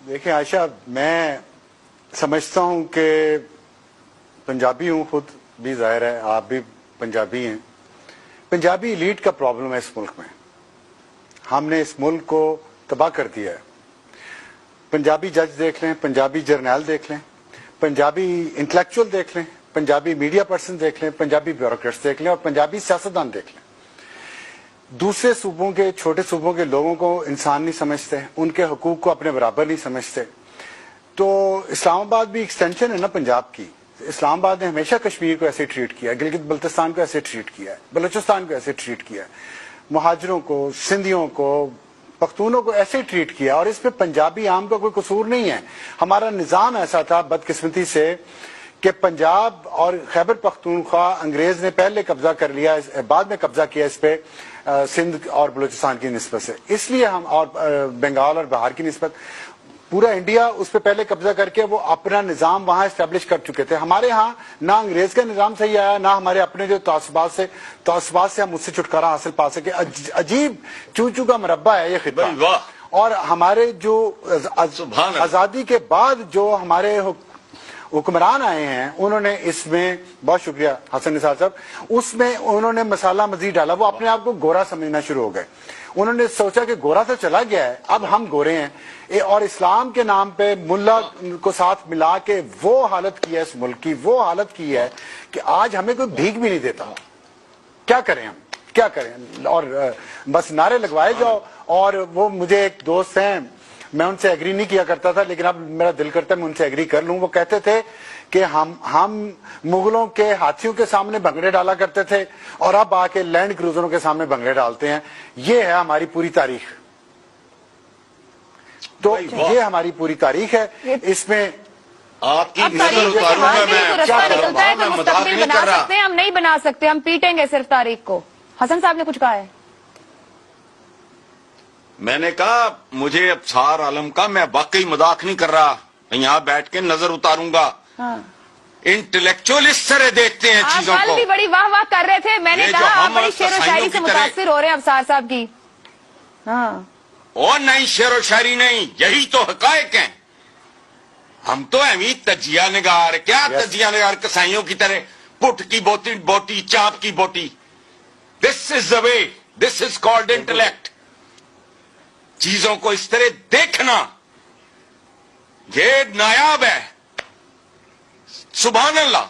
دیکھیں عائشہ، میں سمجھتا ہوں کہ پنجابی ہوں، خود بھی ظاہر ہے آپ بھی پنجابی ہیں. پنجابی ایلیٹ کا پرابلم ہے اس ملک میں. ہم نے اس ملک کو تباہ کر دیا ہے. پنجابی جج دیکھ لیں، پنجابی جرنیل دیکھ لیں، پنجابی انٹلیکچوئل دیکھ لیں، پنجابی میڈیا پرسن دیکھ لیں، پنجابی بیوروکریٹس دیکھ لیں اور پنجابی سیاستدان دیکھ لیں. دوسرے صوبوں کے، چھوٹے صوبوں کے لوگوں کو انسان نہیں سمجھتے، ان کے حقوق کو اپنے برابر نہیں سمجھتے. تو اسلام آباد بھی ایکسٹینشن ہے نا پنجاب کی. اسلام آباد نے ہمیشہ کشمیر کو ایسے ٹریٹ کیا ہے، گلگت بلتستان کو ایسے ٹریٹ کیا ہے، بلوچستان کو ایسے ٹریٹ کیا ہے، مہاجروں کو، سندھیوں کو، پختونوں کو ایسے ٹریٹ کیا. اور اس پہ پنجابی عام کا کوئی قصور نہیں ہے. ہمارا نظام ایسا تھا بدقسمتی سے کہ پنجاب اور خیبر پختونخوا انگریز نے پہلے قبضہ کر لیا، بعد میں قبضہ کیا اس پہ سندھ اور بلوچستان کی نسبت سے. اس لیے ہم، اور بنگال اور بہار کی نسبت، پورا انڈیا اس پہ پہلے قبضہ کر کے وہ اپنا نظام وہاں اسٹیبلش کر چکے تھے. ہمارے ہاں نہ انگریز کا نظام صحیح آیا، نہ ہمارے اپنے جو تعصبات سے ہم اس سے چھٹکارا حاصل پا سکے. عجیب چوچو کا مربع ہے یہ خطہ. اور ہمارے جو آزادی کے بعد جو ہمارے حکمران آئے ہیں، انہوں نے اس میں، بہت شکریہ حسن نثار صاحب، اس میں انہوں نے مسالہ مزید ڈالا. وہ اپنے آپ کو گورا سمجھنا شروع ہو گئے. انہوں نے سوچا کہ گورا تو چلا گیا ہے، اب ہم گورے ہیں. اور اسلام کے نام پہ ملا کو ساتھ ملا کے وہ حالت کی ہے اس ملک کی، وہ حالت کی ہے کہ آج ہمیں کوئی بھیک بھی نہیں دیتا. کیا کریں ہم، کیا کریں؟ اور بس نعرے لگوائے جاؤ. اور وہ مجھے ایک دوست ہیں، میں ان سے ایگری نہیں کیا کرتا تھا لیکن اب میرا دل کرتا ہے میں ان سے ایگری کر لوں. وہ کہتے تھے کہ ہم مغلوں کے ہاتھیوں کے سامنے بھنگڑے ڈالا کرتے تھے اور اب آ کے لینڈ کروزروں کے سامنے بھنگڑے ڈالتے ہیں. یہ ہے ہماری پوری تاریخ. تو یہ ہماری پوری تاریخ ہے. اس میں آپ کی نظر اتاروں گا میں مذاق نہیں کر رہا. ہم نہیں بنا سکتے، ہم پیٹیں گے صرف تاریخ کو. حسن صاحب نے کچھ کہا ہے. میں نے کہا مجھے ابصار عالم کا، میں واقعی مذاق نہیں کر رہا، یہاں بیٹھ کے نظر اتاروں گا. انٹلیکچوئل اس طرح دیکھتے ہیں چیزوں کو. آپ بھی بڑی واہ واہ کر رہے تھے، میں نے کہا آپ بڑی شعر و شاعری سے متاثر ہو رہے ہیں ابصار صاحب کی. اور نہیں شعر و شاعری نہیں، یہی تو حقائق ہیں. ہم تو اہمی تجزیہ نگار، کیا تجزیہ نگار کسائیوں کی طرح پٹ کی بوٹی چاپ کی بوٹی. دس از دا وے، دس از کالڈ انٹلیکٹ. چیزوں کو اس طرح دیکھنا یہ نایاب ہے. سبحان اللہ.